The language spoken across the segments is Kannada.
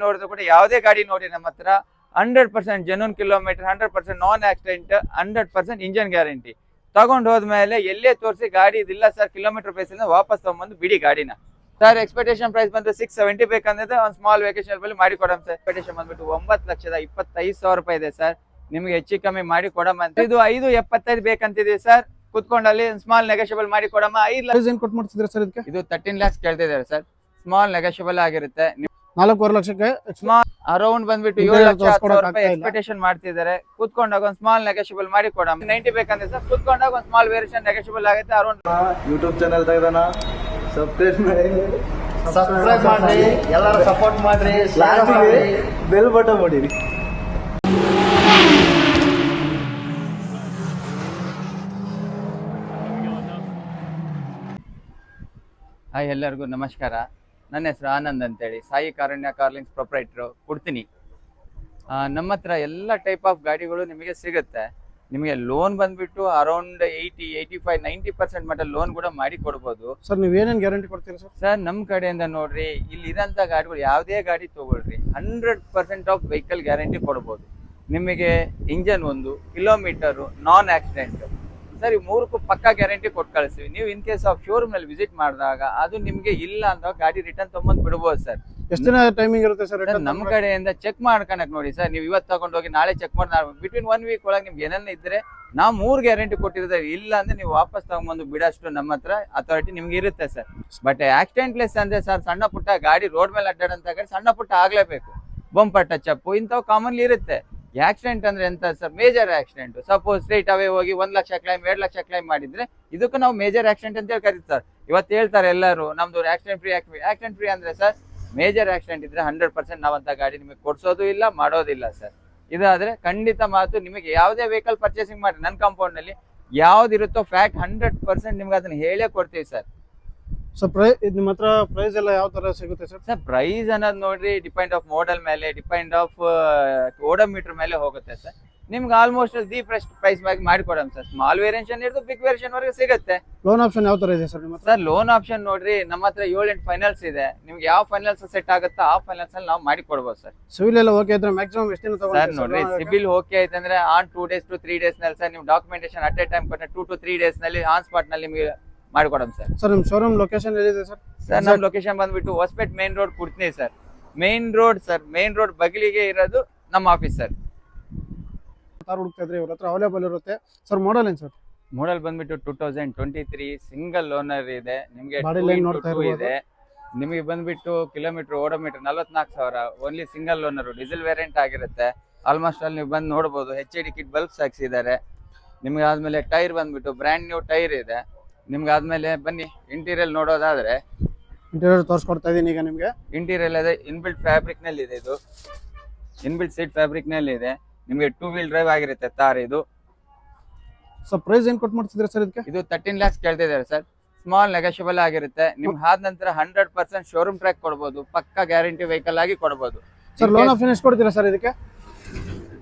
ನೋಡಿದ್ರು ಕೂಡ ಯಾವುದೇ ಗಾಡಿ ನೋಡಿ ನಮ್ಮ ಹತ್ರ 100% ಜೆನ್ಯೂನ್ ಕಿಲೋಮೀಟರ್, 100% ನಾನ್ ಆಕ್ಸಿಡೆಂಟ್, 100% ಇಂಜನ್ ಗ್ಯಾರಂಟಿ. ತಗೊಂಡು ಹೋದ್ಮೇಲೆ ಎಲ್ಲೇ ತೋರಿಸಿ ಗಾಡಿ ಇದಿಲ್ಲ ಸರ್ ಕಿಲೋಮೀಟರ್ ಪ್ರೈಸ್ ಇಂದ ವಾಪಸ್ ತಗೊಂಡ್ಬಂದು ಬಿಡಿ ಗಾಡಿನ. ಸರ್ ಎಕ್ಸ್ಪೆಕ್ಟೇಷನ್ ಪ್ರೈಸ್ ಬಂದು 670 ಬೇಕಂದ್ರೆ ಒಂದು ಸ್ಮಾಲ್ ವೆಕೇಶನ್ ಬಲ್ಲಿ ಮಾಡಿ ಕೊಡಮ್ ಸರ್. ಎಕ್ಸ್ಪೆಕ್ಟೇಷನ್ ಬಂದ್ಬಿಟ್ಟು 9,25,000 ರೂಪಾಯಿ ಇದೆ ಸರ್. ನಿಮ್ಗೆ ಹೆಚ್ಚು ಕಮ್ಮಿ ಮಾಡಿ ಕೊಡಮ್ಮ ಅಂತ. ಇದು 575 ಬೇಕಂತಿದೆ ಸರ್. ಕುತ್ಕೊಂಡಲ್ಲಿ ಸ್ಮಾಲ್ ನೆಗೋಷಿಯಬಲ್ ಮಾಡಿ ಕೊಡಮ್ಮ. 5 ಲಕ್ಷ ಕೊಟ್ಟು ಮಾಡ್ತಿದ್ರೆ ಸರ್ ಇದಕ್ಕೆ. ಇದು 13 lakhs ಕೇಳ್ತಿದ್ದಾರೆ ಸರ್. ಸ್ಮಾಲ್ ನೆಗೋಷಿಯಬಲ್ ಆಗಿರುತ್ತೆ. 4.5 ಲಕ್ಷಕ್ಕೆ ಸ್ಮಾಲ್ ಅರೌಂಡ್ ಬಂದ್ಬಿಟ್ಟು 7,10,000 ರೂಪಾಯಿ ಎಕ್ಸ್ಪೆಕ್ಟೇಷನ್ ಮಾಡ್ತಿದ್ದಾರೆ. ಕುತ್ಕೊಂಡಾಗ ಒಂದು ಸ್ಮಾಲ್ ನೆಗೋಷಿಯಬಲ್ ಮಾಡಿ ಕೊಡಮ್ಮ. 90 ಬೇಕಂದ್ರೆ ಸರ್ ಕುತ್ಕೊಂಡಾಗ ಒಂದು ಸ್ಮಾಲ್ ವೇರಿಯೇಷನ್ ನೆಗೋಷಿಯಬಲ್ ಆಗುತ್ತೆ. ಅರೌಂಡ್ ಯೂಟ್ಯೂಬ್ ಚಾನಲ್ ತೆಗೆದಾನ ಸಬ್ಸ್ಕ್ರೈಬ್ ಮಾಡಿ, ಎಲ್ಲರೂ ಸಪೋರ್ಟ್ ಮಾಡ್ರಿ, ಬೆಲ್ ಬಟನ್ ಹೊಡೀರಿ. ಹಾಯ್, ಎಲ್ಲರಿಗೂ ನಮಸ್ಕಾರ. ನನ್ನ ಹೆಸರು ಆನಂದ್ ಅಂತೇಳಿ, ಸಾಯಿ ಕಾರುಣ್ಯ ಕಾರ್ಲಿಂಗ್ಸ್ ಪ್ರೊಪ್ರೈಟ್ರು ಕುಡ್ತೀನಿ. ನಮ್ಮ ಹತ್ರ ಎಲ್ಲ ಟೈಪ್ ಆಫ್ ಗಾಡಿಗಳು ನಿಮಗೆ ಸಿಗುತ್ತೆ. ನಿಮಗೆ ಲೋನ್ ಬಂದ್ಬಿಟ್ಟು ಅರೌಂಡ್ 80, 85, 90% ಮಟ್ಟ ಲೋನ್ ಕೂಡ ಮಾಡಿ ಕೊಡ್ಬೋದು ಸರ್. ನೀವು ಏನೇನು ಗ್ಯಾರಂಟಿ ಕೊಡ್ತೀರಾ ಸರ್? ಸರ್ ನಮ್ಮ ಕಡೆಯಿಂದ ನೋಡ್ರಿ, ಇಲ್ಲಿ ಇರೋಂಥ ಗಾಡಿಗಳು ಯಾವುದೇ ಗಾಡಿ ತಗೊಳ್ರಿ 100% ಆಫ್ ವೆಹಿಕಲ್ ಗ್ಯಾರಂಟಿ ಕೊಡ್ಬೋದು. ನಿಮಗೆ ಇಂಜನ್ 1, ಕಿಲೋಮೀಟರು, ನಾನ್ ಆಕ್ಸಿಡೆಂಟ್ ಸರ್, ಈ 3ಕ್ಕೂ ಪಕ್ಕಾ ಗ್ಯಾರಂಟಿ ಕೊಟ್ಟು ಕಳಿಸ್ತೀವಿ. ನೀವು ಇನ್ ಕೇಸ್ ಆಫ್ ಶೋರೂಮ್ ನಲ್ಲಿ ವಿಸಿಟ್ ಮಾಡಿದಾಗ ಅದು ನಿಮಗೆ ಇಲ್ಲ ಅಂದಾಗ ಗಾಡಿ ರಿಟರ್ನ್ ತಗೊಂಡ್ ಬಿಡ್ಬೋದು ಸರ್. ಎಷ್ಟು ದಿನ ಟೈಮಿಂಗ್ ಇರುತ್ತೆ ಸರ್? ನಮ್ಮ ಕಡೆಯಿಂದ ಚೆಕ್ ಮಾಡ್ಕೊಳಕ್ ನೋಡಿ ಸರ್. ನೀವು ಇವತ್ತು ತಗೊಂಡೋಗಿ ನಾಳೆ ಚೆಕ್ ಮಾಡಿ ಬಿಟ್ವೀನ್ 1 ವೀಕ್ ಒಳಗೆ ನಿಮ್ಗೆ ಏನೇನು ಇದ್ರೆ ನಾವು 3 ಗ್ಯಾರಂಟಿ ಕೊಟ್ಟಿರ್ತೀವಿ. ಇಲ್ಲ ಅಂದ್ರೆ ನೀವು ವಾಪಸ್ ತಗೊಂಡ್ಬಂದು ಬಿಡೋಷ್ಟು ನಮ್ಮ ಹತ್ರ ಅಥಾರಿಟಿ ನಿಮ್ಗೆ ಇರುತ್ತೆ ಸರ್. ಬಟ್ ಆಕ್ಸಿಡೆಂಟ್ ಲೆಸ್ ಅಂದ್ರೆ ಸರ್, ಸಣ್ಣ ಪುಟ್ಟ ಗಾಡಿ ರೋಡ್ ಮೇಲೆ ಅಡ್ಡಾಡಂತ ಗಾಡಿ ಸಣ್ಣ ಪುಟ್ಟ ಆಗ್ಲೇಬೇಕು. ಬಂಪರ್ ಟಚ್ ಅಪ್ ಇಂಥವು ಕಾಮನ್ಲಿ ಇರುತ್ತೆ. ಆಕ್ಸಿಡೆಂಟ್ ಅಂದ್ರೆ ಎಂತ sir? Major accident. Suppose straight away ಹೋಗಿ 1 ಲಕ್ಷ ಕ್ಲೈಮ್, 2 ಲಕ್ಷ ಕ್ಲೈಮ್ ಮಾಡಿದ್ರೆ ಇದಕ್ಕೂ ನಾವು ಮೇಜರ್ ಆಕ್ಸಿಡೆಂಟ್ ಅಂತ ಹೇಳಿ ಕರೀತಾರೆ. ಇವತ್ತು ಹೇಳ್ತಾರೆ ಎಲ್ಲರೂ ನಮ್ದು ಆಕ್ಸಿಡೆಂಟ್ ಫ್ರೀ ಅಂದ್ರೆ ಸರ್, ಮೇಜರ್ ಆಕ್ಸಿಡೆಂಟ್ ಇದ್ರೆ 100% ನಾವಂತ ಗಾಡಿ ನಿಮಗೆ ಕೊಡ್ಸೋದು ಇಲ್ಲ, ಮಾಡೋದಿಲ್ಲ ಸರ್. ಇದಾದ್ರೆ ಖಂಡಿತ ಮಾತು, ನಿಮಗೆ ಯಾವುದೇ ವೆಹಿಕಲ್ ಪರ್ಚೇಸಿಂಗ್ ಮಾಡಿ ನನ್ನ ಕಾಂಪೌಂಡ್ ನಲ್ಲಿ ಯಾವ್ದಿರುತ್ತೋ ಫ್ಯಾಕ್ಟ್ 100% ನಿಮ್ಗೆ ಅದನ್ನ ಹೇಳೇ ಕೊಡ್ತೀವಿ ಸರ್. ಸೊ ನಿಮ್ಮ ಹತ್ರ ಪ್ರೈಸ್ ಎಲ್ಲ ಯಾವ ತರ ಸಿಗುತ್ತೆ ಸರ್? ಸರ್ ಪ್ರೈಸ್ ಅನ್ನೋದು ನೋಡ್ರಿ, ಡಿಪೆಂಡ್ ಆಫ್ ಮಾಡೆಲ್ ಮೇಲೆ, ಡಿಪೆಂಡ್ ಆಫ್ ಓಡೋಮೀಟರ್ ಮೇಲೆ ಹೋಗುತ್ತೆ ಸರ್. ನಿಮ್ಗೆ ಆಲ್ಮೋಸ್ಟ್ ದಿ ಪ್ರೈಸ್ ಮಾಡಿ ಕೊಡೋಣ ಸರ್. ಸ್ಮಾಲ್ ವೇರಿಯೇಷನ್ ಹಿಡಿದು ಬಿಗ್ ವೇರಿಯೇಷನ್ ವರೆಗೆ ಸಿಗುತ್ತೆ. ಲೋನ್ ಆಪ್ಷನ್ ಯಾವ ತರ ಇದೆ ಸರ್ ನಿಮ್ಮ ಹತ್ರ? ಸರ್ ಲೋನ್ ಆಪ್ಷನ್ ನೋಡ್ರಿ, ನಮ್ಮ ಹತ್ರ 7-8 ಫೈನಲ್ಸ್ ಇದೆ. ನಿಮ್ಗೆ ಯಾವ ಫೈನಲ್ಸ್ ಸೆಟ್ ಆಗುತ್ತೋ ಆ ಫೈನಲ್ಸ್ ಅಲ್ಲಿ ನಾವು ಮಾಡಿ ಕೊಡ್ಬೋದು ಸರ್. ಸಿವಿಲ್ ಎಲ್ಲ ಓಕೆ ಇದ್ರೆ ಮ್ಯಾಕ್ಸಿಮಮ್ ಎಷ್ಟು ದಿನ ಸರ್ ನೋಡ್ರಿ, ಸಿಬಿಲ್ ಓಕೆ ಐತೆ ಅಂದ್ರೆ ಆನ್ 2 days to 3 days ನಲ್ಲಿ ಸರ್, ನೀವು ಡಾಕ್ಯುಮೆಂಟೇಶನ್ ಅಟ್ ಎ ಟೈಮ್ ಕೊಟ್ಟರೆ 2 to 3 days ನಲ್ಲಿ ಆನ್ ಸ್ಪಾಟ್ ನಲ್ಲಿ ನಿಮಗೆ ಮಾಡಿಕೊಡೋಣ ಸರ್. ಸರ್ ನಿಮ್ಮ ಶೋರೂಮ್ ಲೊಕೇಶನ್ ಎಲ್ಲಿದೆ ಸರ್? ಸರ್ ನಮ್ಮ ಲೊಕೇಶನ್ ಬಂದ್ಬಿಟ್ಟು ಹೊಸಪೇಟೆ ಮೇನ್ ರೋಡ್ ಕುಡ್ತೀನಿ ಸರ್. ಮೇನ್ ರೋಡ್ ಬಗಲಿಗೆ ಇರೋದು ನಮ್ಮ ಆಫೀಸ್ ಸರ್. ಕಾರ್ ಹುಡುಕ್ತಾ ಇದ್ರೆ ಇವ್ರ ಹತ್ರ ಅವೈಲೇಬಲ್ ಇರುತ್ತೆ ಸರ್. ಮಾಡಲ್ ಏನು ಸರ್? ಮಾಡಲ್ ಬಂದ್ಬಿಟ್ಟು 2023 ಸಿಂಗಲ್ ಓನರ್ ಇದೆ. ನಿಮಗೆ ಇದೆ. ನಿಮಗೆ ಬಂದ್ಬಿಟ್ಟು kilometre odometer 44,000. Only single owner, diesel variant ಆಗಿರುತ್ತೆ. ಆಲ್ಮೋಸ್ಟ್ ಅಲ್ಲಿ ನೀವು ಬಂದು ನೋಡ್ಬೋದು. HID ಕಿಟ್ ಬಲ್ಬ್ಸ್ ಹಾಕ್ಸಿದ್ದಾರೆ. ನಿಮ್ಗೆ ಆದ್ಮೇಲೆ ಟೈರ್ ಬಂದ್ಬಿಟ್ಟು ಬ್ರ್ಯಾಂಡ್ ನ್ಯೂ ಟೈರ್ ಇದೆ. ನಿಮ್ಗೆ ಆದ್ಮೇಲೆ ಬನ್ನಿ ಇಂಟೀರಿಯರ್ ನೋಡೋದಾದ್ರೆ, ಇಂಟೀರಿಯರ್ ತೋರಿಸ್ಕೊಡ್ತಾ ಇದೀನಿ ಈಗ ನಿಮ್ಗೆ. ಇಂಟೀರಿಯರ್ ಇದೆ, ಇನ್ಬಿಲ್ಟ್ ಫ್ಯಾಬ್ರಿಕ್ ನಲ್ಲಿ ಇದೆ. ಇದು ಇನ್ಬಿಲ್ಟ್ ಸೀಟ್ ಫ್ಯಾಬ್ರಿಕ್ ನಲ್ಲಿ ಇದೆ. ನಿಮ್ಗೆ 2 wheel ಡ್ರೈವ್ ಆಗಿರುತ್ತೆ ತಾರ್ ಇದು. ಸೊ ಪ್ರೈಸ್ ಏನ್ ಕೊಟ್ಟು ಮಾಡ್ತಿದ್ರೆ ಸರ್ ಇದಕ್ಕೆ? ಇದು 13 lakhs ಕೇಳ್ತಿದ್ದಾರೆ ಸರ್. ಸ್ಮಾಲ್ ನೆಗೋಷಿಯಬಲ್ ಆಗಿರುತ್ತೆ. ನಿಮ್ಗೆ ಆದ ನಂತರ 100% ಶೋರೂಮ್ ಟ್ರ್ಯಾಕ್ ಕೊಡ್ಬೋದು. ಪಕ್ಕಾ ಗ್ಯಾರಂಟಿ ವೆಹಿಕಲ್ ಆಗಿ ಕೊಡ್ಬೋದು ಸರ್. ಲೋನ್ ಆಪ್ಷನ್ ಎಷ್ಟು ಕೊಡ್ತೀರಾ ಸರ್ ಇದಕ್ಕೆ?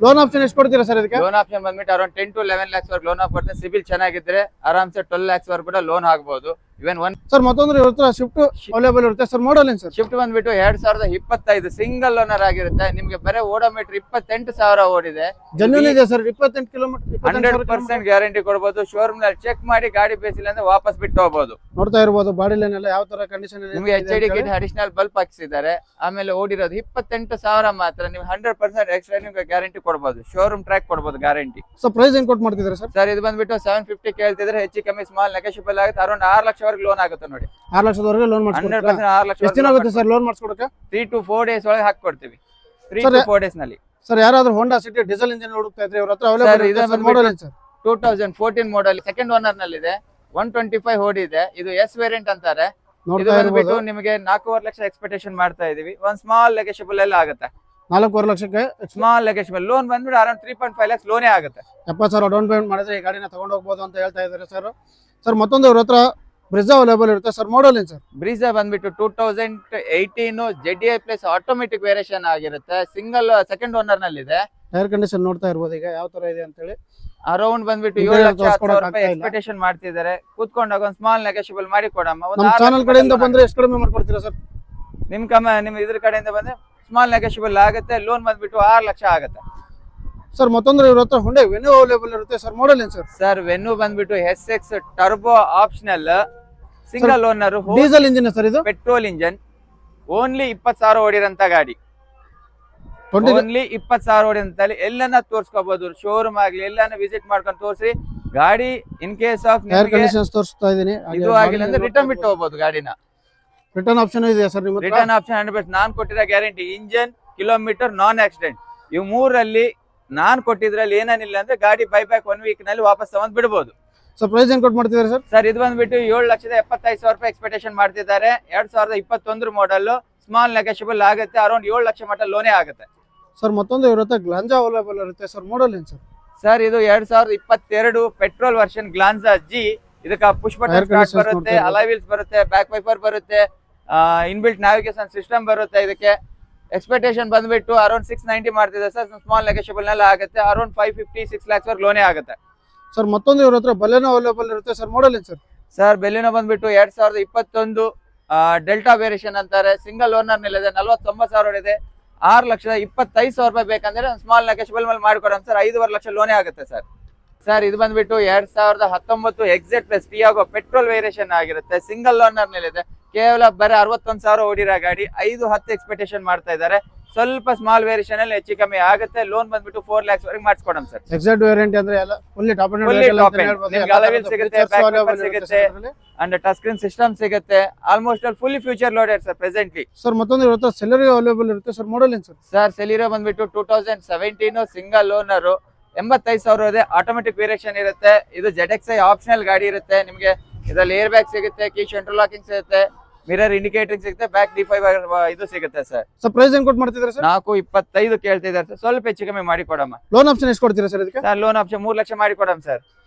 ಲೋನ್ ಆಪ್ಷನ್ ಎಷ್ಟು ಕೊಡ್ತೀರಾ ಸರ್ ಇದಕ್ಕೆ? ಲೋನ್ ಆಪ್ಷನ್ ಬಂದ್ಬಿಟ್ಟು ಅರೌಂಡ್ 10 to 11 lakhs ವರೆಗೆ ಲೋನ್ ಆಫ್ ಕೊಡ್ತೀನಿ. ಸಿಬಿಲ್ ಚೆನ್ನಾಗಿದ್ರೆ ಆರಾಮ್ಸೆ 12 lakhs ವರೆಗೆ ಕೂಡ ಲೋನ್ ಆಗ್ಬೋದು. ಇವನ್ ಸರ್ ಮತ್ತೊಂದ್ರೆ ಇವ್ರ ಹತ್ರ ಶಿಫ್ಟ್ ಅವೈಲೇಬಲ್ ಇರುತ್ತೆ ಸರ್. ಮಾಡಲ್ ಏನು ಸರ್? ಶಿಫ್ಟ್ ಬಂದ್ಬಿಟ್ಟು 2025 ಸಿಂಗಲ್ ಓನರ್ ಆಗಿರುತ್ತೆ. ನಿಮ್ಗೆ ಬರೀ ಓಡೋಮೀಟರ್ 28,000 ಓಡಿದೆ. ಜೆನ್ಯೂನ್ ಇದೆ ಸರ್. 28 ಕಿಲೋಮೀಟರ್ 100% ಗ್ಯಾರಂಟಿ ಕೊಡ್ಬೋದು. ಶೋರೂಮ್ ನಲ್ಲಿ ಚೆಕ್ ಮಾಡಿ ಗಾಡಿ ಬೇಸಿಲ್ಲ ಅಂದ್ರೆ ವಾಪಸ್ ಬಿಟ್ಟು ಹೋಗ್ಬೋದು. ನೋಡ್ತಾ ಇರ್ಬೋದು ಬಾಡಿ ಲೈನ್ ಎಲ್ಲ ಯಾವ ತರ ಕಂಡೀಷನ್ ಇದೆ. ನಿಮ್ಗೆ HID ಕಿಟ್ ಅಡಿಷನಲ್ ಬಲ್ಬ್ ಹಾಕ್ಸಿದ್ದಾರೆ. ಆಮೇಲೆ ಓಡಿರೋದು 28,000 ಮಾತ್ರ. ನೀವು 100% ಎಕ್ಸ್ಟ್ರಾ ನಿಮ್ಗೆ ಗ್ಯಾರಂಟಿ ಕೊಡ್ಬೋದು. ಶೋರೂಮ್ ಟ್ರ್ಯಾಕ್ ಕೊಡ್ಬೋದು ಗ್ಯಾರಂಟಿ. ಸೊ ಪ್ರೈಸ್ ಏನ್ ಕೊಟ್ಟು ಮಾಡ್ತಿದ್ದಾರೆ ಸರ್? ಸರ್ ಇದು ಬಂದ್ಬಿಟ್ಟು 750 ಕೇಳ್ತಿದ್ರೆ, ಹೆಚ್ಚು ಕಮ್ಮಿ ಸ್ಮಾಲ್ ನೆಗೋಷಿಯಬಲ್ ಆಗುತ್ತೆ. ಅರೌಂಡ್ 6 ಲಕ್ಷ ವರೆಗೆ ಲೋನ್ ಆಗುತ್ತೆ ನೋಡಿ. 6 ಲಕ್ಷದವರೆಗೆ ಲೋನ್ ಮಾಡಿಸ್ಕೊಡ್ತೀರಾ? 100% 6 ಲಕ್ಷ. ಎಷ್ಟು ದಿನ ಆಗುತ್ತೆ ಸರ್ ಲೋನ್ ಮಾಡಿಸ್ಕೊಡಕ್ಕೆ? 3 to 4 days ಒಳಗೆ ಹಾಕೊಡ್ತೀವಿ. 3 to 4 days ನಲ್ಲಿ. ಸರ್ ಯಾರಾದ್ರೂ ಹೋಂಡಾ ಸಿಟಿ ಡೀಸೆಲ್ ಇಂಜಿನ್ ಹುಡುಕ್ತಾ ಇದ್ರೆ ಇವ್ರ ಹತ್ರ ಅವೈಲೇಬಲ್ ಇದೆ ಸರ್. ಮಾಡಲ್ ಏನು ಸರ್? 2014 ಮಾಡೆಲ್, ಸೆಕೆಂಡ್ ಓನರ್ ನಲ್ಲಿ ಇದೆ. 125 ಓಡಿದೆ. ಇದು S ವೇರಿಯಂಟ್ ಅಂತಾರೆ. ಇದು ಬಂದ್ಬಿಟ್ಟು ನಿಮಗೆ 4.5 ಲಕ್ಷ ಎಕ್ಸ್ಪೆಕ್ಟೇಷನ್ ಮಾಡ್ತಾ ಇದೀವಿ. ಒಂದ್ ಸ್ಮಾಲ್ ನೆಗೋಷಿಯಬಲ್ ಎಲ್ಲ ಆಗುತ್ತೆ. 4.5 ಲಕ್ಷಕ್ಕೆ ಸ್ಮಾಲ್ ನೆಗೋಷಿಯಬಲ್. ಲೋನ್ ಬಂದ್ಬಿಟ್ಟು ಅರೌಂಡ್ 3.5 lakhs ಲೋನೇ ಆಗುತ್ತೆ. 70,000 ಡೌನ್ ಪೇಮೆಂಟ್ ಮಾಡಿದ್ರೆ ಈ ಗಾಡಿನ ತಗೊಂಡು ಹೋಗ್ಬೋದು ಅಂತ ಹೇಳ್ತಾ ಇದ್ದಾರೆ ಸರ್. ಸರ್ ಮತ್ತೊಂದು ಇವ್ರ ಹತ್ರ ಬ್ರಿಜಾ ಅವೈಲೇಬಲ್ ಇರುತ್ತೆ ಸರ್. ಮಾಡಲ್ ಏನು ಸರ್? ಬ್ರಿಜಾ ಬಂದ್ಬಿಟ್ಟು 2018 ZDI ಪ್ಲಸ್ ಆಟೋಮೆಟಿಕ್ ವೇರಿಯೇಷನ್ ಆಗಿರುತ್ತೆ. ಸಿಂಗಲ್ ಸೆಕೆಂಡ್ ಓನರ್ ನಲ್ಲಿ ಇದೆ. ಟೈರ್ ಕಂಡೀಷನ್ ನೋಡ್ತಾ ಇರ್ಬೋದು ಈಗ ಯಾವ ತರ ಇದೆ ಅಂತ ಹೇಳಿ. ಅರೌಂಡ್ ಬಂದ್ಬಿಟ್ಟು 7,10,000 ರೂಪಾಯಿ ಎಕ್ಸ್ಪೆಕ್ಟೇಷನ್ ಮಾಡ್ತಿದ್ದಾರೆ. ಕೂತ್ಕೊಂಡಾಗ ಒಂದು ಸ್ಮಾಲ್ ನೆಗೋಷಿಯಬಲ್ ಮಾಡಿ ಕೊಡಮ್ಮ. ನಮ್ಮ ಚಾನಲ್ ಕಡೆಯಿಂದ ಬಂದ್ರೆ ಎಷ್ಟು ಕಡಿಮೆ ಮಾಡ್ಕೊಡ್ತೀರಾ ಸರ್? ನಿಮ್ ಇದ್ರ ಕಡೆಯಿಂದ ಬಂದ್ರೆ ಸ್ಮಾಲ್ ನೆಗೋಷಿಯಬಲ್ ಆಗುತ್ತೆ. ಲೋನ್ ಬಂದ್ಬಿಟ್ಟು 6 ಲಕ್ಷ ಆಗುತ್ತೆ. ಸರ್ ಮತ್ತೊಂದು ಇವ್ರ ಹತ್ರ ಹುಂಡೈ ವೆನ್ಯೂ ಅವೈಲೇಬಲ್ ಇರುತ್ತೆ ಸರ್. ಮಾಡಲ್ ಏನು ಸರ್? ಸರ್ ವೆನ್ಯೂ ಬಂದ್ಬಿಟ್ಟು SX turbo optional single owner diesel engine sir ಇದು? Petrol engine. ಓನ್ಲಿ 20,000 ಓಡಿರಂತ ಗಾಡಿ. ಓನ್ಲಿ 20,000 ಓಡಿರಂತ ಎಲ್ಲನ್ನ ತೋರ್ಸ್ಕೋಬಹುದು. ಶೋರೂಮ್ ಆಗ್ಲಿ ಎಲ್ಲಾನ ವಿಸಿಟ್ ಮಾಡ್ಕೊಂಡು ತೋರಿಸಿ ಗಾಡಿ. In case of air conditions ತೋರಿಸ್ತಾ ಇದೀನಿ. ಇದು ಆಗಿಲ್ಲ ಅಂದ್ರೆ ರಿಟರ್ನ್ ಬಿಟ್ಟು ಹೋಗ್ಬೋದು ಗಾಡಿನ. ರಿಟರ್ನ್ ಆಪ್ಷನ್ ಇದೆಯಾ ಸರ್ ನಿಮ್ಮ ಹತ್ರ? Return option 100%. ನಾನ್ ಕೊಟ್ಟಿರೋ ಗ್ಯಾರಂಟಿ ಇಂಜನ್, ಕಿಲೋಮೀಟರ್, ನಾನ್ ಆಕ್ಸಿಡೆಂಟ್ ಇವು ಮೂರಲ್ಲಿ ನಾನ್ ಕೊಟ್ಟಿದ್ರಲ್ಲಿ ಏನೇನಿಲ್ಲ ಅಂದ್ರೆ ಗಾಡಿ ಬೈಬ್ಯಾಕ್ 1 ವೀಕ್ ನಲ್ಲಿ ವಾಪಸ್ ತಗೊಂಡ್ ಬಿಡಬಹುದು. ಸರ್ ಪ್ರೈಸ್ ಏನ್ ಕೊಟ್ಟು ಮಾಡ್ತಿದ್ದಾರೆ ಸರ್? ಸರ್ ಇದು ಬಂದ್ಬಿಟ್ಟು 7,75,000 ರೂಪಾಯಿ ಎಕ್ಸ್ಪೆಕ್ಟೇಷನ್ ಮಾಡ್ತಿದ್ದಾರೆ. 2021 ಮಾಡಲ್. ಸ್ಮಾಲ್ ನೆಗೋಷಿಯಬಲ್ ಆಗುತ್ತೆ. ಅರೌಂಡ್ 7 ಲಕ್ಷ ಮಟ್ಟ ಲೋನೇ ಆಗುತ್ತೆ. ಸರ್ ಮತ್ತೊಂದು ಇವ್ರ ಹತ್ರ ಗ್ಲಾಂಜಾ ಅವೈಲೇಬಲ್ ಇರುತ್ತೆ ಸರ್. ಮಾಡಲ್ ಏನು ಸರ್? ಸರ್ ಇದು 2022 ಪೆಟ್ರೋಲ್ ವರ್ಷನ್ ಗ್ಲಾನ್ಸಾ G. ಇದಕ್ಕೆ ಪುಷ್ ಬಟನ್ ಸ್ಟಾರ್ಟ್ ಬರುತ್ತೆ, ಅಲಾಯ್ ವೀಲ್ಸ್ ಬರುತ್ತೆ, ಬ್ಯಾಕ್ ವೈಪರ್ ಬರುತ್ತೆ, ಇನ್ಬಿಲ್ಟ್ ನ್ಯಾವಿಗೇಷನ್ ಸಿಸ್ಟಮ್ ಬರುತ್ತೆ. ಇದಕ್ಕೆ ಎಕ್ಸ್ಪೆಕ್ಟೇಷನ್ ಬಂದ್ಬಿಟ್ಟು ಅರೌಂಡ್ 690 ಮಾಡ್ತಿದೆ ಸರ್. ಸ್ಮಾಲ್ ನೆಗೋಷಿಯಬಲ್ ನಲ್ಲಿ ಆಗುತ್ತೆ. ಅರೌಂಡ್ 550-6 lakhs ವರೆಗೆ ಲೋನೇ ಆಗುತ್ತೆ. ಸರ್ ಮತ್ತೊಂದು ಇವ್ರ ಹತ್ರ ಬಲೆನೋ ಅವೈಲೇಬಲ್ ಇರುತ್ತೆ ಸರ್. ಮಾಡಲ್ ಏನು ಸರ್? ಸರ್ ಬೆಲಿನೋ ಬಂದ್ಬಿಟ್ಟು 2021 ಡೆಲ್ಟಾ ವೇರಿಯೇಷನ್ ಅಂತಾರೆ. ಸಿಂಗಲ್ ಓನರ್ ನಲ್ಲಿ ಇದೆ. 49,000 ಇದೆ. 6,25,000 ರೂಪಾಯಿ ಬೇಕಂದ್ರೆ ಸ್ಮಾಲ್ ನೆಗೋಷಿಯಬಲ್ ಮೇಲೆ ಮಾಡಿಕೊಡೋಣ ಸರ್. 5.5 ಲಕ್ಷ ಲೋನೇ ಆಗುತ್ತೆ ಸರ್. ಸರ್ ಇದು ಬಂದ್ಬಿಟ್ಟು 2019 ಎಕ್ಸೆಟ್ ಪ್ಲಸ್ ಟಿಯಾಗೋ ಪೆಟ್ರೋಲ್ ವೇರಿಯೇಷನ್ ಆಗಿರುತ್ತೆ. ಸಿಂಗಲ್ ಓನರ್ ನಲ್ಲಿ ಇದೆ. ಕೇವಲ ಬರೀ 61,000 ಓಡಿರೋ ಗಾಡಿ. 5-10 ಎಕ್ಸ್ಪೆಕ್ಟೇಷನ್ ಮಾಡ್ತಾ ಇದ್ದಾರೆ. ಸ್ವಲ್ಪ ಸ್ಮಾಲ್ ವೇರಿಯೇಷನ್ ಅಲ್ಲಿ ಹೆಚ್ಚು ಕಮ್ಮಿ ಆಗುತ್ತೆ. ಲೋನ್ ಬಂದ್ಬಿಟ್ಟು 4 lakhs ವರೆಗೆ ಮಾಡಿಸ್ಕೊಡೋಣ ಸರ್. ಎಕ್ಸಾಕ್ಟ್ ವೇರಿಯಂಟ್ ಅಂದ್ರೆ ಎಲ್ಲ ಫುಲ್ಲಿ ಟಾಪ್ ಅಂಡ್ ಸಿಗುತ್ತೆ, ಅಂಡ್ ಟಚ್ ಸ್ಕ್ರೀನ್ ಸಿಸ್ಟಮ್ ಸಿಗುತ್ತೆ. Almost all fully future loaded sir presently. Sir ಮತ್ತೊಂದು ಇವ್ರ ಹತ್ರ ಸೆಲೆರಿಯೋ ಅವೈಲೇಬಲ್ ಇರುತ್ತೆ ಸರ್. ಮಾಡಲ್ ಏನು ಸರ್? ಸರ್ ಸೆಲಿರೋ ಬಂದ್ಬಿಟ್ಟು 2017 ಸಿಂಗಲ್ ಓನರ್. 85,000 ಇದೆ. ಆಟೋಮೆಟಿಕ್ ವೇರಿಯೇಷನ್ ಇರುತ್ತೆ. ಇದು ZXi ಆಪ್ಷನಲ್ ಗಾಡಿ ಇರುತ್ತೆ. ನಿಮಗೆ ಇದರಲ್ಲಿ ಏರ್ ಬ್ಯಾಗ್ ಸಿಗುತ್ತೆ, ಕೀ ಸೆಂಟ್ರಲ್ ಲಾಕಿಂಗ್ ಸಿಗುತ್ತೆ, ಮಿರರ್ ಇಂಡಿಕೇಟರಿಂಗ್ ಸಿಗುತ್ತೆ, ಬ್ಯಾಕ್ D5 ಇದು ಸಿಗುತ್ತೆ ಸರ್. ಸರ್ ಪ್ರೈಸ್ ಏನ್ ಕೊಟ್ಟು ಮಾಡ್ತಿದ್ದಾರೆ ಸರ್? 4.25 ಕೇಳ್ತಿದ್ದಾರೆ ಸರ್. ಸ್ವಲ್ಪ ಹೆಚ್ಚು ಕಮ್ಮಿ ಮಾಡಿ ಕೊಡಮ್ಮ. ಲೋನ್ ಆಪ್ಷನ್ ಎಷ್ಟು ಕೊಡ್ತೀರಾ ಸರ್ ಇದಕ್ಕೆ? ಸರ್ ಲೋನ್ ಆಪ್ಷನ್ 3 ಲಕ್ಷ ಮಾಡಿ ಕೊಡಮ್ಮ ಸರ್.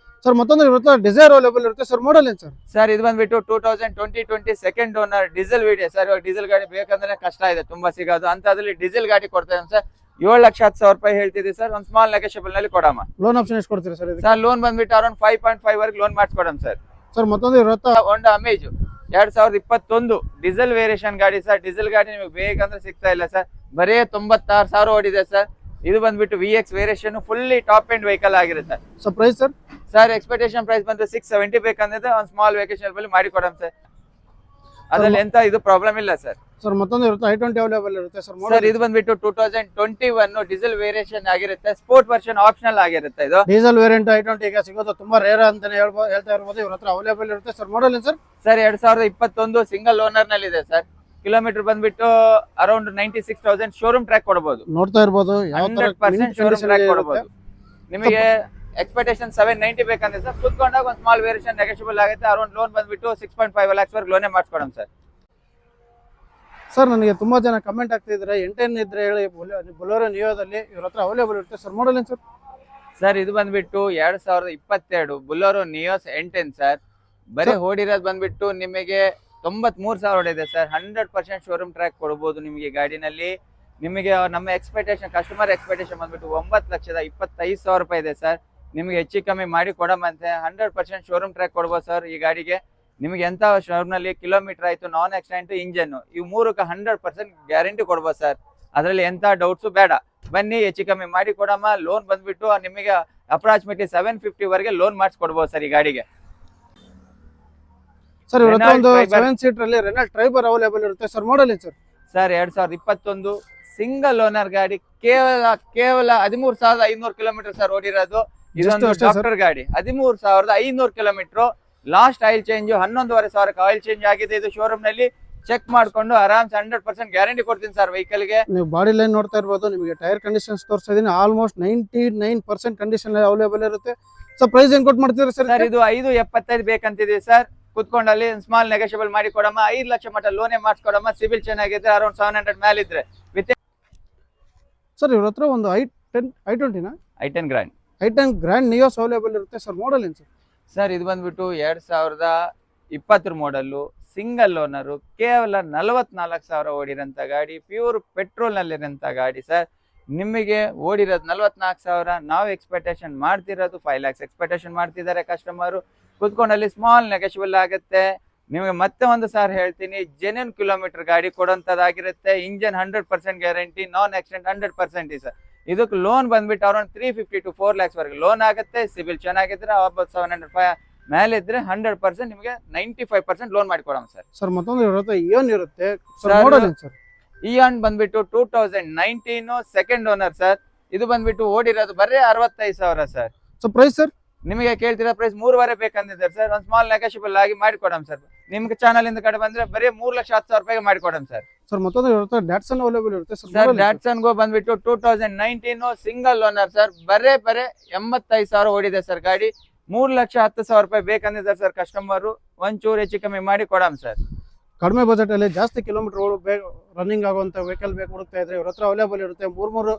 ಸರ್ ಮತ್ತೊಂದು ಇವ್ರ ಹತ್ರ ಡಿಸೈರ್ ಅವೈಲೇಬಲ್ ಇರುತ್ತೆ ಸರ್. ಮಾಡಲ್ ಏನು ಸರ್? ಸರ್ ಇದು ಬಂದ್ಬಿಟ್ಟು 2020 second owner diesel video sir. ಇವಾಗ ಡೀಸೆಲ್ ಗಾಡಿ ಬೇಕಂದ್ರೆ ಕಷ್ಟ ಇದೆ ತುಂಬಾ ಸಿಗೋದು. ಅಂತದ್ರಲ್ಲಿ ಡೀಸೆಲ್ ಗಾಡಿ ಕೊಡ್ತಾ ಇದ್ದಾನೆ ಸರ್. 7,10,000 ರೂಪಾಯಿ ಹೇಳ್ತಿದ್ದೀವಿ ಸರ್. ಒಂದು ಸ್ಮಾಲ್ ನೆಗೋಷಿಯಬಲ್ ನಲ್ಲಿ ಕೊಡಮ್ಮ. ಲೋನ್ ಆಪ್ಷನ್ ಎಷ್ಟು ಕೊಡ್ತೀರಾ ಸರ್ ಇದಕ್ಕೆ? ಸರ್ ಲೋನ್ ಬಂದ್ಬಿಟ್ಟು ಅರೌಂಡ್ 5.5 ವರೆಗೆ ಲೋನ್ ಮಾಡಿಸ್ಕೊಡಮ್ ಸರ್. ಸರ್ ಮತ್ತೊಂದು ಇವ್ರ ಹತ್ರ ಹೋಂಡಾ ಅಮೇಜ್ 2021 ಡೀಸೆಲ್ ವೇರಿಯೇಷನ್ ಗಾಡಿ ಸರ್. ಡೀಸೆಲ್ ಗಾಡಿ ನಿಮಗೆ ಬೇಕಂದ್ರೆ ಸಿಗ್ತಾ ಇಲ್ಲ ಸರ್. ಬರೀ 96,000 ಓಡಿದೆ ಸರ್. ಇದು ಬಂದ್ಬಿಟ್ಟು VX variation fully top end vehicle ಆಗಿರುತ್ತೆ. Sir price sir? Sir expectation price ಬಂದ್ರೆ 670 ಬೇಕಂದ್ರೆ ಒಂದು ಸ್ಮಾಲ್ ವೇರಿಯೇಷನ್ ಬಲ್ಲಿ ಮಾಡಿ ಕೊಡಮ್ ಸರ್. ಅದ್ರಲ್ಲಿ ಎಂತ ಇದು ಪ್ರಾಬ್ಲಮ್ ಇಲ್ಲ ಸರ್. ಸರ್ ಮತ್ತೊಂದು ಇರುತ್ತೆ i20 ಅವೈಲೇಬಲ್ ಇರುತ್ತೆ ಸರ್. ಸರ್ ಇದು ಬಂದ್ಬಿಟ್ಟು 2021 ಡೀಸೆಲ್ ವೇರಿಯೇಷನ್ ಆಗಿರುತ್ತೆ. ಸ್ಪೋರ್ಟ್ ವರ್ಷನ್ ಆಪ್ಷನಲ್ ಆಗಿರುತ್ತೆ. ಇದು ಡೀಸೆಲ್ ವೇರಿಯಂಟ್ i20 ಈಗ ಸಿಗೋದು ತುಂಬಾ ರೇರ್ ಅಂತಾನೆ ಹೇಳ್ತಾ ಇರ್ಬೋದು. ಇವ್ರ ಹತ್ರ ಅವೈಲೇಬಲ್ ಇರುತ್ತೆ ಸರ್. ಮಾಡಲ್ ಏನು ಸರ್? ಸರ್ 2021 ಸಿಂಗಲ್ ಓನರ್ ನಲ್ಲಿ ಇದೆ ಸರ್. ಕಿಲೋಮೀಟರ್ ಬಂದ್ಬಿಟ್ಟು ಅರೌಂಡ್ 96,000 ಶೋರೂಮ್ ಟ್ರ್ಯಾಕ್ ಕೊಡಬಹುದು. ನೋಡ್ತಾ ಇರ್ಬೋದು ಯಾವ ತರ 100% ಶೋರೂಮ್ ಟ್ರ್ಯಾಕ್ ಕೊಡಬಹುದು. ನಿಮಗೆ ಎಕ್ಸ್ಪೆಕ್ಟೇಷನ್ 790 ಬೇಕಂದ್ರೆ ಸರ್ ಕುತ್ಕೊಂಡಾಗ ಒಂದು ಸ್ಮಾಲ್ ವೇರಿಯೇಷನ್ ನೆಗೋಷಿಯಬಲ್ ಆಗುತ್ತೆ. ಅರೌಂಡ್ ಲೋನ್ ಬಂದ್ಬಿಟ್ಟು 6.5 lakhs ವರೆಗೆ ಲೋನೇ ಮಾಡಿಸ್ಕೊಡಮ್ ಸರ್. ಸರ್ ನನಗೆ ತುಂಬಾ ಜನ ಕಮೆಂಟ್ ಆಗ್ತಿದ್ರೆ ಎಂಟೆನ್ ಇದ್ರೆ ಹೇಳಿ ಬೊಲೆರೋ ನಿಯೋದಲ್ಲಿ ಇವ್ರ ಹತ್ರ ಅವೈಲೇಬಲ್ ಇರುತ್ತೆ ಸರ್. ಮಾಡಲ್ ಏನು ಸರ್? ಸರ್ ಇದು ಬಂದ್ಬಿಟ್ಟು 2022 ಬೊಲೆರೋ ನಿಯೋಸ್ ಎಂಟೆನ್ ಸರ್. ಬರೀ ಓಡಿರೋದು ಬಂದ್ಬಿಟ್ಟು ನಿಮಗೆ 93,000 ಇದೆ ಸರ್. 100% ಶೋರೂಮ್ ಟ್ರ್ಯಾಕ್ ಕೊಡಬಹುದು ನಿಮಗೆ ಗಾಡಿನಲ್ಲಿ. ನಿಮಗೆ ನಮ್ಮ ಎಕ್ಸ್ಪೆಕ್ಟೇಷನ್ ಕಸ್ಟಮರ್ ಎಕ್ಸ್ಪೆಕ್ಟೇಷನ್ ಬಂದ್ಬಿಟ್ಟು 9,25,000 ರೂಪಾಯಿ ಇದೆ ಸರ್. ನಿಮಗೆ ಹೆಚ್ಚು ಕಮ್ಮಿ ಮಾಡಿ ಕೊಡಮಂತೆ. 100% ಶೋರೂಮ್ ಟ್ರ್ಯಾಕ್ ಕೊಡ್ಬೋದು ಸರ್ ಈ ಗಾಡಿಗೆ. ನಿಮಗೆ ಎಂತ ಶೋರೂಮ್ ನಲ್ಲಿ ಕಿಲೋಮೀಟರ್ ಆಯ್ತು, ನಾನ್ ಆಕ್ಸಿಡೆಂಟ್, ಇಂಜನ್ ಇವು 3ಕ್ಕೆ 100% ಗ್ಯಾರಂಟಿ ಕೊಡ್ಬೋದು ಸರ್. ಅದರಲ್ಲಿ ಎಂತ ಡೌಟ್ಸು ಬೇಡ. ಬನ್ನಿ ಹೆಚ್ಚು ಕಮ್ಮಿ ಮಾಡಿ ಕೊಡಮ್ಮ. ಲೋನ್ ಬಂದ್ಬಿಟ್ಟು ನಿಮಗೆ ಅಪ್ರಾಕ್ಸಿಮೇಟ್ಲಿ 750 ವರೆಗೆ ಲೋನ್ ಮಾಡಿಸ್ಕೊಡ್ಬೋದು ಸರ್ ಈ ಗಾಡಿಗೆ. ಸರ್ ಇವ್ರ ಹತ್ರ ಒಂದು 7 ಸೀಟರ್ ಅಲ್ಲಿ ರೆನಾಲ್ಟ್ ಟ್ರೈಬರ್ ಅವೈಲೇಬಲ್ ಇರುತ್ತೆ ಸರ್. ಮಾಡಲ್ ಏನು ಸರ್? ಸರ್ 2021 ಸಿಂಗಲ್ ಓನರ್ ಗಾಡಿ. ಕೇವಲ 13,500 ಕಿಲೋಮೀಟರ್ ಸರ್ ಓಡಿರೋದು. ಇದೊಂದು ಡಾಕ್ಟರ್ ಗಾಡಿ. 13,500 kilometre. Last oil change 11,500 oil change ಆಗಿದೆ. ಇದು ಶೋರೂಮ್ ನಲ್ಲಿ ಚೆಕ್ ಮಾಡ್ಕೊಂಡು ಆರಾಮ್ 100% ಗ್ಯಾರಂಟಿ ಕೊಡ್ತೀನಿ ಸರ್ ವೆಹಿಕಲ್ ಗೆ. ನೀವು ಬಾಡಿ ಲೈನ್ ನೋಡ್ತಾ ಇರ್ಬೋದು. ನಿಮಗೆ ಟೈರ್ ಕಂಡೀಷನ್ಸ್ ತೋರಿಸ್ತಾ ಇದೀನಿ. ಆಲ್ಮೋಸ್ಟ್ 99% ಕಂಡೀಷನ್ ಅವೈಲೇಬಲ್ ಇರುತ್ತೆ. ಸರ್ ಪ್ರೈಸ್ ಏನ್ ಕೊಟ್ಟು ಮಾಡ್ತೀರಾ ಸರ್? ಸರ್ ಇದು 5.75 ಬೇಕಂತಿದೆ ಸರ್. ಕುತ್ಕೊಂಡಲ್ಲಿ ಸ್ಮಾಲ್ ನೆಗೋಷಿಯಬಲ್ ಮಾಡಿ ಕೊಡಮ್ಮ. 5 ಲಕ್ಷ ಮಟ್ಟ ಲೋನೇ ಮಾಡಿಸ್ಕೊಡಮ್ಮ. ಸಿಬಿಲ್ ಚೆನ್ನಾಗಿದ್ರೆ ಅರೌಂಡ್ 700 ಮೇಲೆ ಇದ್ರೆ ವಿತ್. ಸರ್ ಇವ್ರ ಹತ್ರ ಒಂದು i10 ಗ್ರ್ಯಾಂಡ್ ನಿಯೋಸ್ ಅವೈಲೇಬಲ್ ಇರುತ್ತೆ ಸರ್. ಮಾಡಲ್ ಏನು ಸರ್? ಸರ್ ಇದು ಬಂದ್ಬಿಟ್ಟು 2020 ಮಾಡಲ್ಲು. Single owner. ಕೇವಲ 44,000 ಓಡಿರೋಂಥ ಗಾಡಿ. ಪ್ಯೂರ್ ಪೆಟ್ರೋಲ್ ನಲ್ಲಿರೋಂಥ ಗಾಡಿ ಸರ್. ನಿಮಗೆ ಓಡಿರೋದು 44,000. ನಾವು ಎಕ್ಸ್ಪೆಕ್ಟೇಷನ್ ಮಾಡ್ತಿರೋದು 5 lakhs ಎಕ್ಸ್ಪೆಕ್ಟೇಷನ್ ಮಾಡ್ತಿದ್ದಾರೆ ಕಸ್ಟಮರು. ಕುತ್ಕೊಂಡಲ್ಲಿ ಸ್ಮಾಲ್ ನೆಗೋಷಿಯಬಲ್ ಆಗುತ್ತೆ. ನಿಮಗೆ ಮತ್ತೆ ಒಂದು ಸಾರಿ ಹೇಳ್ತೀನಿ, ಜೆನ್ಯೂನ್ ಕಿಲೋಮೀಟರ್ ಗಾಡಿ ಕೊಡುವಂತದ್ದಾಗಿರುತ್ತೆ. Engine 100% guarantee, non accident 100% sir. ಇದಕ್ಕೆ ಲೋನ್ ಬಂದ್ಬಿಟ್ಟು ಅರೌಂಡ್ 350 to 4 lakhs ವರೆಗೆ ಲೋನ್ ಆಗುತ್ತೆ. ಸಿಬಿಲ್ ಚೆನ್ನಾಗಿದ್ರೆ 705 ಮೇಲೆ ಇದ್ರೆ 100% ನಿಮಗೆ 95% ಲೋನ್ ಮಾಡಿ ಕೊಡೋಣ ಸರ್. ಸರ್ ಮತ್ತೊಂದು ಇರುತ್ತೆ ಇಯೋನ್ ಇರುತ್ತೆ ಸರ್, Sir, ಮಾಡಲ್ ಏನು ಸರ್? ಇಯಾನ್ ಬಂದ್ಬಿಟ್ಟು 2019 ಸೆಕೆಂಡ್ ಓನರ್ ಸರ್. ಇದು ಬಂದ್ಬಿಟ್ಟು ಓಡಿರೋದು ಬರೀ 65,000 ಸರ್. So price sir? ನಿಮಗೆ ಕೇಳ್ತಿರೋ ಪ್ರೈಸ್ 3.5 ಬೇಕಂದಿದ್ದಾರೆ ಸರ್. ಒಂದು ಸ್ಮಾಲ್ ನೆಗೋಷಿಯಬಲ್ ಆಗಿ ಮಾಡಿಕೊಡೋಣ ಸರ್. ನಿಮ್ಗೆ ಚಾನಲ್ ಇಂದ ಕಡೆ ಬಂದ್ರೆ ಬರೀ 3,10,000 ಮಾಡಿಕೊಡೋಣ ಸರ್. ಸರ್ ಮತ್ತೊಂದು ಇರುತ್ತೆ ಡ್ಯಾಟ್ಸನ್ ಅವೈಲೇಬಲ್ ಇರುತ್ತೆ ಸರ್. ಸರ್ ಡ್ಯಾಟ್ಸನ್ ಗೋ ಬಂದ್ಬಿಟ್ಟು 2019 ಸಿಂಗಲ್ ಓನರ್ ಸರ್. ಬರೇ 85,000 ಓಡಿದೆ ಸರ್ ಗಾಡಿ. 3,10,000 ಬೇಕಂದಿದ್ದಾರೆ ಸರ್ ಕಸ್ಟಮರ್. ಒಂಚೂರು ಹೆಚ್ಚು ಕಮ್ಮಿ ಮಾಡಿ ಕೊಡೋಣ ಸರ್. ಕಡಿಮೆ ಬಜೆಟ್ ಅಲ್ಲಿ ಜಾಸ್ತಿ ಕಿಲೋಮೀಟರ್ ರನ್ನಿಂಗ್ ಆಗುವಂತ ವೆಹಿಕಲ್ ಬೇಕು ಹುಡುಕ್ತಾ ಇದ್ರೆ ಇವ್ರ ಹತ್ರ ಅವೈಲೇಬಲ್ ಇರುತ್ತೆ. ಮೂರು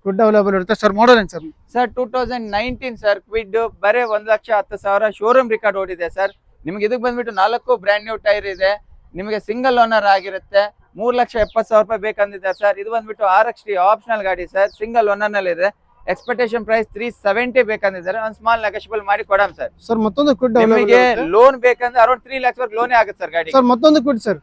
ಕ್ವಿಡ್ ಅವೈಲೇಬಲ್ ಇರುತ್ತೆ ಸರ್. ಮಾಡಲ್ ಏನು ಸರ್? ಸರ್ 2019 ಸರ್ ಕ್ವಿಡ್ ಬರೇ 1,10,000 ಶೋರೂಮ್ ರಿಕಾರ್ಡ್ ಓಡಿದೆ ಸರ್. ನಿಮ್ಗೆ ಇದಕ್ಕೆ ಬಂದ್ಬಿಟ್ಟು 4 ಬ್ರ್ಯಾಂಡ್ ನ್ಯೂ ಟೈರ್ ಇದೆ. ನಿಮಗೆ ಸಿಂಗಲ್ ಓನರ್ ಆಗಿರುತ್ತೆ. 3,70,000 ಬೇಕಂದಿದ್ದಾರೆ ಸರ್. ಇದು ಬಂದ್ಬಿಟ್ಟು RXT ಆಪ್ಷನಲ್ ಗಾಡಿ ಸರ್. ಸಿಂಗಲ್ ಓನರ್ ನಲ್ಲಿ ಇದೆ. ಎಕ್ಸ್ಪೆಕ್ಟೇಷನ್ ಪ್ರೈಸ್ 370 ಬೇಕಂದಿದ್ದಾರೆ. ಒಂದು ಸ್ಮಾಲ್ ನೆಗೋಷಿಯಬಲ್ ಮಾಡಿ ಕೊಡೋಣ ಸರ್. ಸರ್ ಮತ್ತೊಂದು ಕ್ವಿಡ್ ನಿಮಗೆ ಲೋನ್ ಬೇಕಂದ್ರೆ ಅರೌಂಡ್ 3 lakhs ವರೆಗೆ ಲೋನೇ ಆಗುತ್ತೆ ಸರ್ ಗಾಡಿ. ಸರ್ ಮತ್ತೊಂದು ಕ್ವಿಡ್ ಸರ್.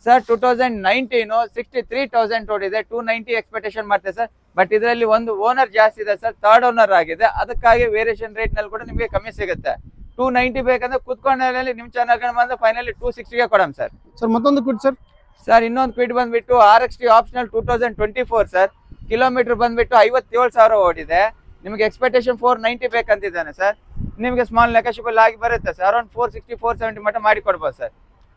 ಸರ್ 2019 63,000 ಓಡಿದೆ. 290 ಎಕ್ಸ್ಪೆಕ್ಟೇಷನ್ ಮಾಡ್ತೇವೆ ಸರ್. ಬಟ್ ಇದರಲ್ಲಿ ಒಂದು ಓನರ್ ಜಾಸ್ತಿ ಇದೆ ಸರ್, ಥರ್ಡ್ ಓನರ್ ಆಗಿದೆ. ಅದಕ್ಕಾಗಿ ವೇರಿಯೇಷನ್ ರೇಟ್ ನಲ್ಲಿ ಕೂಡ ನಿಮಗೆ ಕಮ್ಮಿ ಸಿಗುತ್ತೆ. 290 ಬೇಕಂದ್ರೆ ಕುತ್ಕೊಂಡಲ್ಲಿ ನಿಮ್ ಚಾನಲ್ ಬಂದು ಫೈನಲಿ 260ಗೆ ಕೊಡೋಣ ಸರ್. ಸರ್ ಮತ್ತೊಂದು ಕ್ವಿಡ್ ಸರ್. ಸರ್ ಇನ್ನೊಂದು ಕ್ವಿಡ್ ಬಂದ್ಬಿಟ್ಟು RXT ಆಪ್ಷನಲ್ 2024 ಸರ್. ಕಿಲೋಮೀಟರ್ ಬಂದ್ಬಿಟ್ಟು 57,000 ಓಡಿದೆ. ನಿಮಗೆ ಎಕ್ಸ್ಪೆಕ್ಟೇಷನ್ 490 ಬೇಕಂತಿದ್ದಾನೆ ಸರ್. ನಿಮಗೆ ಸ್ಮಾಲ್ ನೆಗೋಷಿಯಬಲ್ ಆಗಿ ಬರುತ್ತೆ ಸರ್. ಅರೌಂಡ್ 460 470 ಮಟ್ಟ ಮಾಡಿ ಕೊಡ್ಬೋದು ಸರ್.